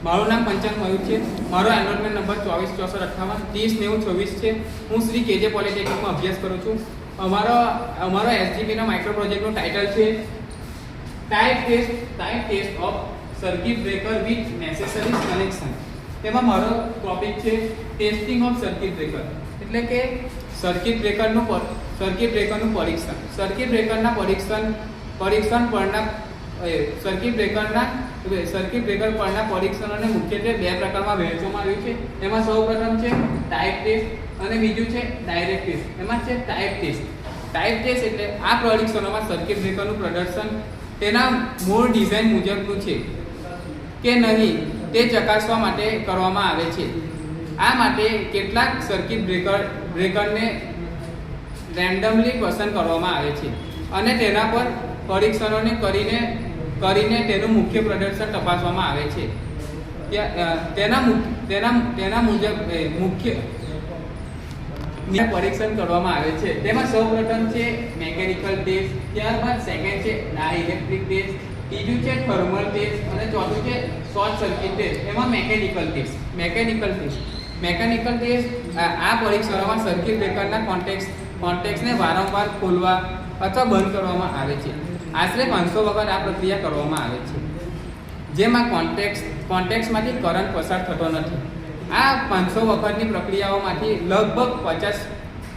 મારું નામ પંચાલ મયુર છે. મારો એનરોલમેન્ટ નંબર 246458 309026 છે. હું શ્રી કેજે પોલિટેકનિકમાં અભ્યાસ કરું છું. અમારો એસજીપીના માઇક્રો પ્રોજેક્ટનું ટાઇટલ છે type test of circuit breaker with necessary connection. તેમાં મારો ટોપિક છે ટેસ્ટિંગ ઓફ સર્કિટ બ્રેકર, એટલે કે સર્કિટ બ્રેકરનું પરીક્ષણ. સર્કિટ બ્રેકરના પરીક્ષણ પરના પરીક્ષણોને મુખ્યત્વે બે પ્રકારમાં વહેંચવામાં આવ્યું છે. એમાં સૌપ્રથમ છે ટાઈપ ટેસ્ટ અને બીજું છે ડાયરેક્ટ ટેસ્ટ. એમાં છે ટાઈપ ટેસ્ટ એટલે આ પરીક્ષણોમાં સર્કિટ બ્રેકરનું પ્રદર્શન તેના મૂળ ડિઝાઇન મુજબનું છે કે નહીં તે ચકાસવા માટે કરવામાં આવે છે. આ માટે કેટલાક સર્કિટ બ્રેકરને રેન્ડમલી પસંદ કરવામાં આવે છે અને તેના પર પરીક્ષણોને કરીને તેનું મુખ્ય પ્રદર્શન તપાસવામાં આવે છે. તેના મુજબ મુખ્ય પરીક્ષણ કરવામાં આવે છે. તેમાં સૌપ્રથમ છે મેકેનિકલ ટેસ્ટ, ત્યારબાદ સેકન્ડ છે ડાઇલેક્ટ્રિક ટેસ્ટ, ત્રીજું છે થર્મલ ટેસ્ટ અને ચોથું છે શોર્ટ સર્કિટ ટેસ્ટ. એમાં મેકેનિકલ ટેસ્ટ આ પરીક્ષણોમાં સર્કિટ બ્રેકરના કોન્ટેક્ટ્સને વારંવાર ખોલવા અથવા બંધ કરવામાં આવે છે. આશરે 500 વખત આ પ્રક્રિયા કરવામાં આવે છે, જેમાં કોન્ટેક્ટ્સમાંથી કરંટ પસાર થતો નથી. આ 500 વખતની પ્રક્રિયાઓમાંથી લગભગ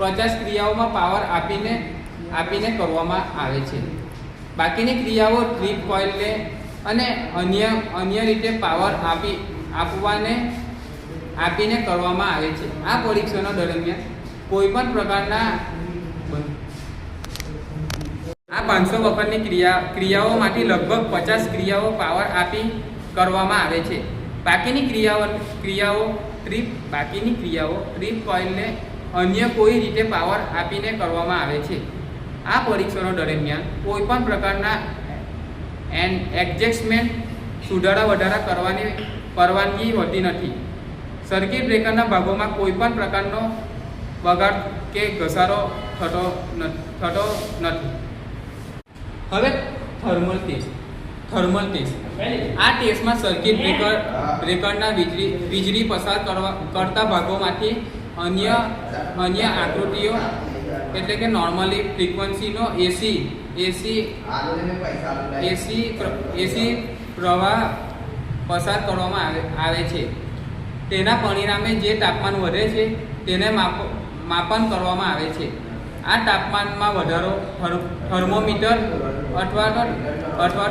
50 ક્રિયાઓમાં પાવર આપીને કરવામાં આવે છે. બાકીની ક્રિયાઓ ટ્રીપ કોઇલને અને અન્ય રીતે પાવર આપીને કરવામાં આવે છે. આ પરીક્ષણો દરમિયાન કોઈપણ પ્રકારના 500 વખતની ક્રિયાઓમાંથી લગભગ 50 ક્રિયાઓ પાવર આપી કરવામાં આવે છે. બાકીની ક્રિયાઓ ટ્રીપ કોઇલને અન્ય કોઈ રીતે પાવર આપીને કરવામાં આવે છે. આ પરીક્ષણો દરમિયાન કોઈપણ પ્રકારના એડજસ્ટમેન્ટ સુધારા વધારા કરવાની પરવાનગી હોતી નથી. સર્કિટ બ્રેકરના ભાગોમાં કોઈપણ પ્રકારનો બગાડ કે ઘસારો થતો નથી. હવે થર્મલ ટેસ્ટ. આ ટેસ્ટમાં સર્કિટ બ્રેકરના વીજળી પસાર કરતા ભાગોમાંથી અન્ય આકૃતિઓ એટલે કે નોર્મલી ફ્રીક્વન્સીનો એસી પ્રવાહ પસાર કરવામાં આવે છે. તેના પરિણામે જે તાપમાન વધે છે તેને માપન કરવામાં આવે છે. આ તાપમાનમાં વધારો થર્મોમીટર અથવા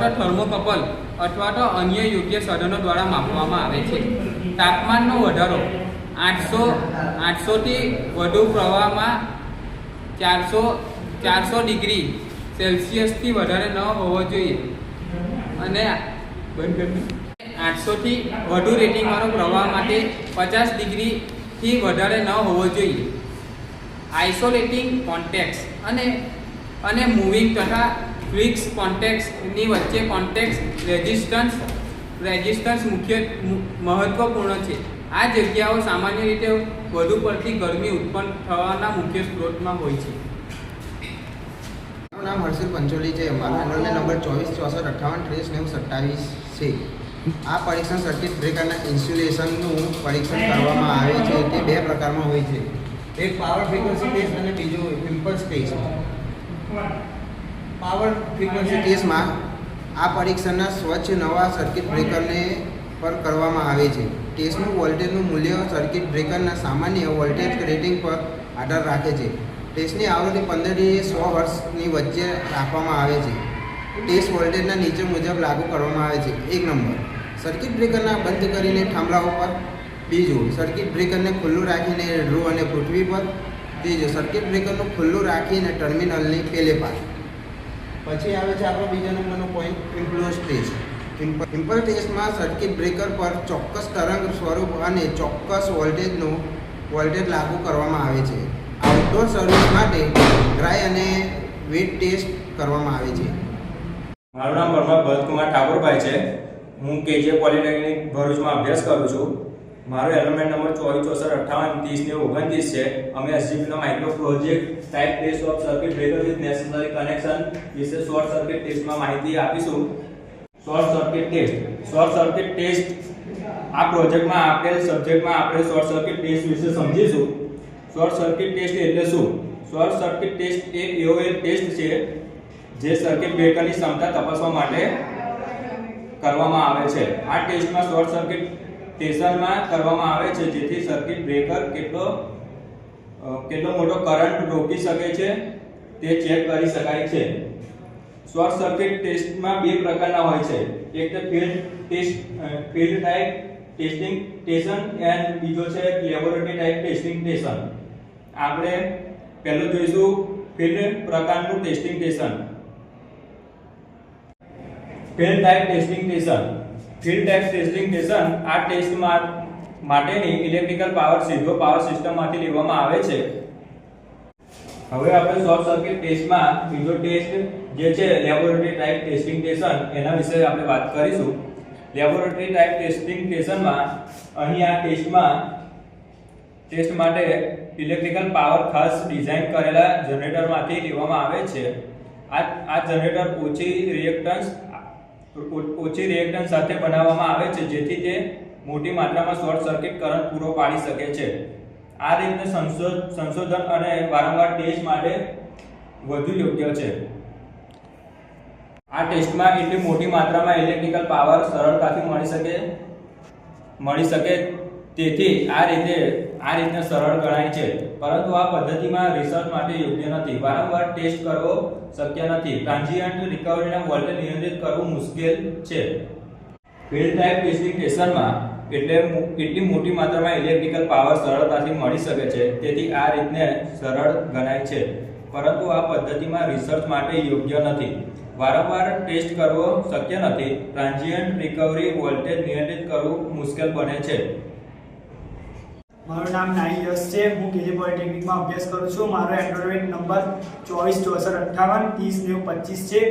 તો થર્મોકપલ અથવા તો અન્ય યોગ્ય સાધનો દ્વારા માપવામાં આવે છે. તાપમાનનો વધારો 800 થી વધુ પ્રવાહમાં 400 ડિગ્રી સેલ્સિયસથી વધારે ન હોવો જોઈએ અને 800 થી વધુ રેટિંગવાળો પ્રવાહ માટે 50 ડિગ્રીથી વધારે ન હોવો જોઈએ. આઇસોલેટિંગ કોન્ટેક્ટ્સ અને મૂવિંગ તથા ફિક્સ કોન્ટેક્ટ્સની વચ્ચે કોન્ટેક્ટ રેઝિસ્ટન્સ મહત્વપૂર્ણ છે. આ જગ્યાઓ સામાન્ય રીતે વધુ પડતી ગરમી ઉત્પન્ન થવાના મુખ્ય સ્ત્રોતમાં હોય છે. મારું નામ હર્ષિલ પંચોલી છે. મારો એનરોલમેન્ટ નંબર 246458309027 છે. આ પરીક્ષણ સર્કિટ બ્રેકરના ઇન્સ્યુલેશનનું પરીક્ષણ કરવામાં આવે છે. તે બે પ્રકારમાં હોય છે, એક પાવર ફ્રીક્વન્સી ટેસ્ટ અને બીજું ઇમ્પલ્સ ટેસ્ટ. પાવર ફ્રીક્વન્સી ટેસ્ટમાં આ પરીક્ષણના સ્વચ્છ નવા સર્કિટ બ્રેકરને પર કરવામાં આવે છે. ટેસ્ટનું વોલ્ટેજનું મૂલ્ય સર્કિટ બ્રેકરના સામાન્ય વોલ્ટેજ રેટિંગ પર આધાર રાખે છે. ટેસ્ટની આવૃત્તિ 15 થી 100 હર્ટ્ઝની વચ્ચે રાખવામાં આવે છે. ટેસ્ટ વોલ્ટેજના નીચે મુજબ લાગુ કરવામાં આવે છે. 1 નંબર, સર્કિટ બ્રેકરના બંધ કરીને થાંભલાઓ પર. બીજું, સર્કિટ બ્રેકરને ખુલ્લું રાખીને ધ્રુવ અને પૃથ્વી પર. ત્રીજું, સર્કિટ બ્રેકરનું ખુલ્લું રાખીને ટર્મિનલની પેલે પાર. પછી આવે છે આપણો બીજા નંબરનો પોઈન્ટ, ઇમ્પલ્સ ટેસ્ટ. ઇમ્પલ્સ ટેસ્ટમાં સર્કિટ બ્રેકર પર ચોક્કસ તરંગ સ્વરૂપ અને ચોક્કસ વોલ્ટેજ લાગુ કરવામાં આવે છે. આઉટડોર સર્વિસ માટે ડ્રાય અને વેટ ટેસ્ટ કરવામાં આવે છે. મારું નામ પરમાર ભરતકુમાર ઠાકોરભાઈ છે. હું કેજે પોલિટેકનિક ભરૂચમાં અભ્યાસ કરું છું. મારો એનરોલમેન્ટ નંબર 2464583029 છે. અમે એસજીપીનો micro project type test of circuit breaker with necessary connection વિશે શોર્ટ સર્કિટ ટેસ્ટમાં માહિતી આપીશું. શોર્ટ સર્કિટ ટેસ્ટ આ પ્રોજેક્ટમાં આપેલ સબ્જેક્ટમાં આપણે શોર્ટ સર્કિટ ટેસ્ટ વિશે સમજીશું. શોર્ટ સર્કિટ ટેસ્ટ એટલે શું? શોર્ટ સર્કિટ ટેસ્ટ એ એવો એક ટેસ્ટ છે જે સર્કિટ બ્રેકરની ક્ષમતા તપાસવા માટે કરવામાં આવે છે. આ ટેસ્ટમાં શોર્ટ સર્કિટ ટેસ્ટમાં કરવામાં આવે છે જેથી સર્કિટ બ્રેકર કેટલો મોટો કરંટ રોકી શકે છે તે ચેક કરી શકાય છે. શોર્ટ સર્કિટ ટેસ્ટમાં બે પ્રકારના હોય છે. એક તો ફિલ્ડ ટાઈપ ટેસ્ટિંગ સ્ટેશન અને બીજો છે લેબોરેટરી ટાઈપ ટેસ્ટિંગ સ્ટેશન. આપણે પહેલું જોઈશું ફિલ્ડ પ્રકારનું testing station. Field type testing station. Field type testing station આ ટેસ્ટ માટેની ઇલેક્ટ્રિકલ પાવર સીધો પાવર સિસ્ટમમાંથી લેવામાં આવે છે. હવે આપણે શોર્ટ સર્કિટ ટેસ્ટમાં બીજો ટેસ્ટ જે છે લેબોરેટરી ટાઈપ ટેસ્ટિંગ સ્ટેશન એના વિશે આપણે વાત કરીશું. લેબોરેટરી ટાઈપ ટેસ્ટિંગ સ્ટેશનમાં અહીં આ ટેસ્ટ માટે ઇલેક્ટ્રિકલ પાવર ખાસ ડિઝાઇન કરેલા જનરેટરમાંથી લેવામાં આવે છે. આ જનરેટર ઓછી રિએક્ટન્સ સાથે બનાવવામાં આવે છે જેથી તે મોટી માત્રામાં શોર્ટ સર્કિટ કરંટ પૂરો પાડી શકે છે. આ રીતે સંશોધન અને વારંવાર ટેસ્ટ માટે વધુ યોગ્ય છે. આ ટેસ્ટમાં એટલી મોટી માત્રામાં ઇલેક્ટ્રિકલ પાવર સરળતાથી મળી શકે તેથી આ રીતે સરળ ગણાય છે. પરંતુ આ પદ્ધતિમાં રિસર્ચ માટે યોગ્ય નથી. વારંવાર ટેસ્ટ કરવો શક્ય નથી. ટ્રાન્ઝિયન્ટ રિકવરીના વોલ્ટેજ નિયંત્રિત કરવું મુશ્કેલ છે. ફિલ્ડ ટાઈપ ટેસ્ટિંગ સ્ટેશનમાં એટલી મોટી માત્રામાં ઇલેક્ટ્રિકલ પાવર સરળતાથી મળી શકે છે તેથી આ રીતને સરળ ગણાય છે. પરંતુ આ પદ્ધતિમાં રિસર્ચ માટે યોગ્ય નથી. વારંવાર ટેસ્ટ કરવો શક્ય નથી. ટ્રાન્ઝિયન્ટ રિકવરી વોલ્ટેજ નિયંત્રિત કરવું મુશ્કેલ બને છે. મારું નામ નાઈ યશ છે. હું કેજી પોલિટેકનિકમાં અભ્યાસ કરું છું. મારો એન્રોલમેન્ટ નંબર 246458309025 છે.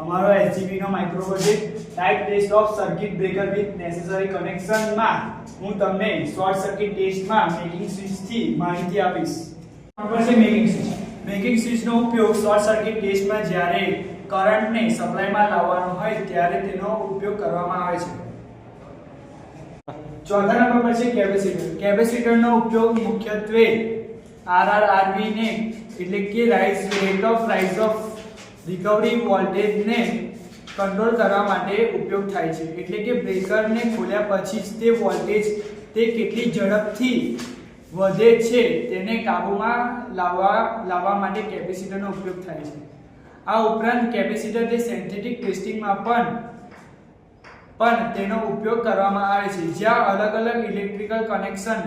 અમારો એસજીબીનો micro project type test of circuit breaker with necessary કનેક્શનમાં હું તમને શોર્ટ સર્કિટ ટેસ્ટમાં મેકિંગ સ્વિચથી માહિતી આપીશ. ખબર છે મેકિંગ સ્વિચ. મેકિંગ સ્વિચનો ઉપયોગ શોર્ટ સર્કિટ ટેસ્ટમાં જ્યારે કરંટને સપ્લાયમાં લાવવાનો હોય ત્યારે તેનો ઉપયોગ કરવામાં આવે છે. ચોથા નંબર પર છે કેપેસિટર. કેપેસિટરનો ઉપયોગ મુખ્યત્વે RRRB ને એટલે કે rate of rise of recovery વોલ્ટેજને કંટ્રોલ કરવા માટે ઉપયોગ થાય છે. એટલે કે બ્રેકરને ખોલ્યા પછી જ તે વોલ્ટેજ તે કેટલી ઝડપથી વધે છે તેને કાબૂમાં લાવવા માટે કેપેસિટરનો ઉપયોગ થાય છે. આ ઉપરાંત કેપેસિટર તે સિન્થેટિક ટેસ્ટિંગમાં પણ તેનો ઉપયોગ કરવામાં આવે છે. જ્યાં અલગ અલગ ઇલેક્ટ્રિકલ કનેક્શન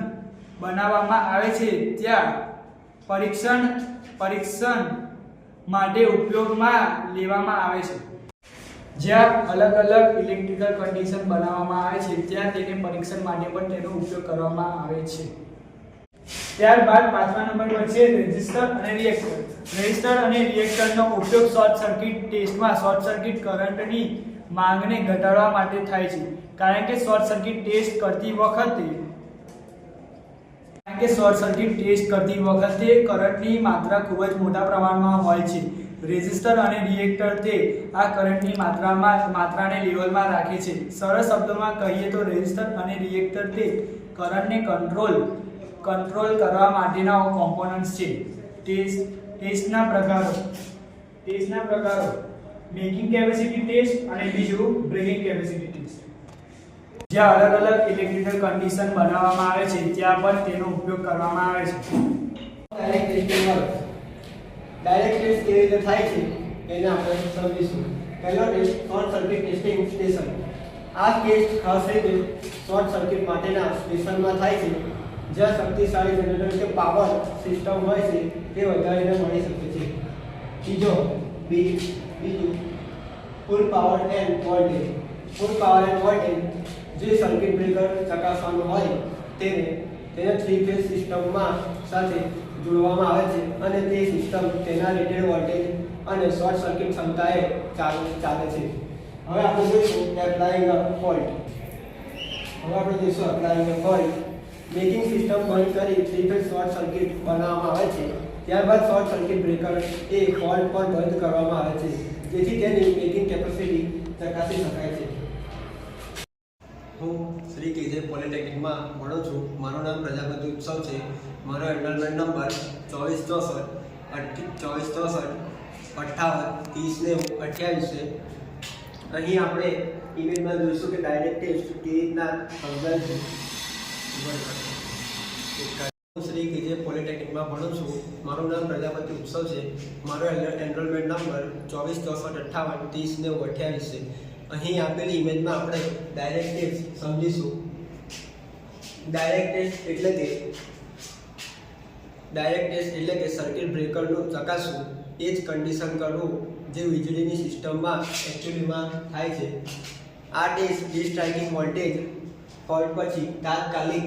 બનાવવામાં આવે છે ત્યાં પરીક્ષણ માટે ઉપયોગમાં લેવામાં આવે છે. જ્યાં અલગ અલગ ઇલેક્ટ્રિકલ કન્ડિશન બનાવવામાં આવે છે ત્યાં તેને પરીક્ષણ માટે પણ તેનો ઉપયોગ કરવામાં આવે છે. ત્યારબાદ પાંચમા નંબર પર છે રેઝિસ્ટર અને રિએક્ટર. રેઝિસ્ટર અને રિએક્ટરનો ઉપયોગ શોર્ટ સર્કિટ ટેસ્ટમાં શોર્ટ સર્કિટ કરંટની માંગને ઘટાડવા માટે થાય છે. કારણ કે શોર્ટ સર્કિટ ટેસ્ટ કરતી વખતે કરંટની માત્રા ખૂબ જ મોટા પ્રમાણમાં હોય છે. રેઝિસ્ટર અને રિએક્ટર તે આ કરંટની માત્રાને લેવલમાં રાખે છે. સરળ શબ્દોમાં કહીએ તો રેઝિસ્ટર અને રિએક્ટર તે કરંટને કંટ્રોલ કરવા માટેના કોમ્પોનન્ટ્સ છે. ટેસ્ટના પ્રકારો મેકિંગ કેપેસિટી ટેસ્ટ અને બીજું બ્રેકિંગ કેપેસિટી ટેસ્ટ. જ્યાં અલગ અલગ ઇલેક્ટ્રિકલ કન્ડિશન બનાવવામાં આવે છે ત્યાં પણ તેનો ઉપયોગ કરવામાં આવે છે. Direct testing work. Direct test કેવી રીતે થાય છે એને આપણે સમજીશું. પહેલો test short circuit testing station. આ ટેસ્ટ ખાસ રીતે શોર્ટ સર્કિટ માટેના સ્ટેશનમાં થાય છે જ્યાં શક્તિશાળી જનરેટર કે પાવર સિસ્ટમ હોય છે તે વધારીને મળી શકે છે. બીજું ફૂલ પાવર એન્ડ વોલ્ટેજ. ફૂલ પાવર એન્ડ વોલ્ટેજ જે સર્કિટ બ્રેકર ચકાસવાનું હોય તેને 3 ફેઝ સિસ્ટમમાં સાથે જોડવામાં આવે છે અને તે સિસ્ટમ તેના રેટેડ વોલ્ટેજ અને શોર્ટ સર્કિટ ક્ષમતાએ ચાલે છે. હવે આપણે જોઈશું એપ્લાયિંગ અ ફોલ્ટ. મેકિંગ સિસ્ટમ બંધ કરી 3 ફેઝ શોર્ટ સર્કિટ બનાવવામાં આવે છે. ત્યારબાદ શોર્ટ સર્કિટ બ્રેકર એ ફોલ્ટ પર બંધ કરવામાં આવે છે જેથી તેની મેકિંગ કેપેસિટી ચકાસી શકાય છે. હું શ્રી કેજે પોલિટેકનિકમાં ભણું છું. મારું નામ પ્રજાપતિ ઉત્સવ છે. મારો એનરોલમેન્ટ નંબર 2464-58-30-28 છે. અહીં આપણે ઇમેજમાં જોઈશું કે ડાયરેક્ટ ટેસ્ટ કેવી રીતના સમજાય છે. હું શ્રી કેજે પોલિટેકનિકમાં ભણું છું. મારું નામ પ્રજાપતિ ઉત્સવ છે. મારો એનરોલમેન્ટ નંબર 2464-58-30-28 છે. અહીં આપેલી ઇમેજમાં આપણે ડાયરેક્ટ ટેસ્ટ સમજીશું. ડાયરેક્ટ ટેસ્ટ એટલે કે સર્કિટ બ્રેકરનું ચકાસવું, એ જ કન્ડિશન કરવું જે વીજળીની સિસ્ટમમાં એકચ્યુઅલીમાં થાય છે. આ ટેસ્ટ ડિસ્ટ્રાઇકિંગ વોલ્ટેજ ફોલ્ટ પછી તાત્કાલિક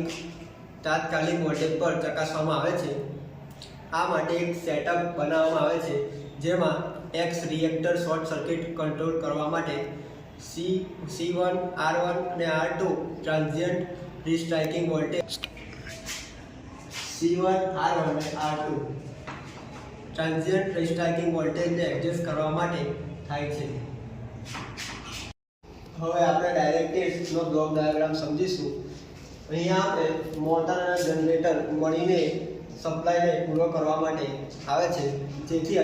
વોલ્ટેજ પર ચકાસવામાં આવે છે. આ માટે એક સેટઅપ બનાવવામાં આવે છે જેમાં X reactor short circuit control કરવા માટે C1, R1 અને R2 transient રિસ્ટ્રાઇકિંગ voltage C1, R1 અને R2 ટ્રાન્ઝિયન્ટ રિસ્ટ્રાઇકિંગ વોલ્ટેજને એડજસ્ટ કરવા માટે થાય છે. હવે આપણે ડાયરેક્ટ ટેસ્ટનો બ્લોક ડાયાગ્રામ સમજીશું. અહીંયા આપણે મોટર અને જનરેટર મળીને સપ્લાયને પૂરો કરવા માટે આવે છે, જેથી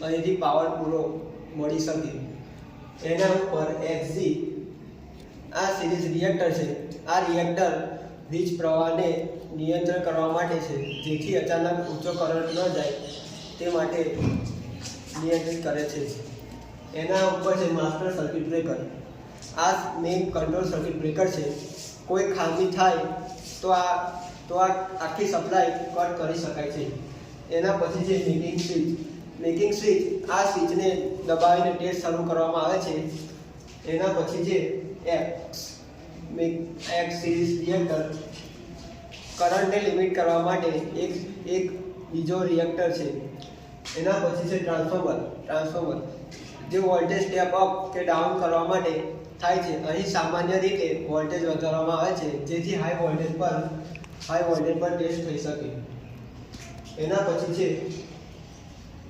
અહીંથી પાવર પૂરો મળી શકે. એના ઉપર XG આ સિરીઝ રિએક્ટર છે. આ રિએક્ટર વીજ પ્રવાહને નિયંત્રણ કરવા માટે છે, જેથી અચાનક ઊંચો કરંટ ન જાય તે માટે નિયંત્રિત કરે છે. એના ઉપર છે માસ્ટર સર્કિટ બ્રેકર. આ મેઇન કંટ્રોલ સર્કિટ બ્રેકર છે. કોઈ ખામી થાય તો આ આખી સપ્લાય કટ કરી શકાય છે. એના પછી છે મેકિંગ સ્વિચ. આ સ્વિચને દબાવીને ટેસ્ટ શરૂ કરવામાં આવે છે. એના પછી છે X સિરીઝ રિએક્ટર. કરંટને લિમિટ કરવા માટે એક બીજો રિએક્ટર છે. એના પછી છે ટ્રાન્સફોર્મર જે વોલ્ટેજ સ્ટેપ અપ કે ડાઉન કરવા માટે થાય છે. અહીં સામાન્ય રીતે વોલ્ટેજ વધારવામાં આવે છે, જેથી હાઈ વોલ્ટેજ પર ટેસ્ટ થઈ શકે. એના પછી છે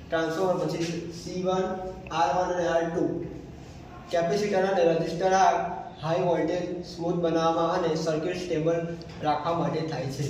ટ્રાન્સફોર્મર, પછી C1, R1 અને R2 કેપેસિટર અને રેઝિસ્ટર. આ હાઈ વોલ્ટેજ સ્મૂથ બનાવવામાં અને સર્કિટ સ્ટેબલ રાખવા માટે થાય છે.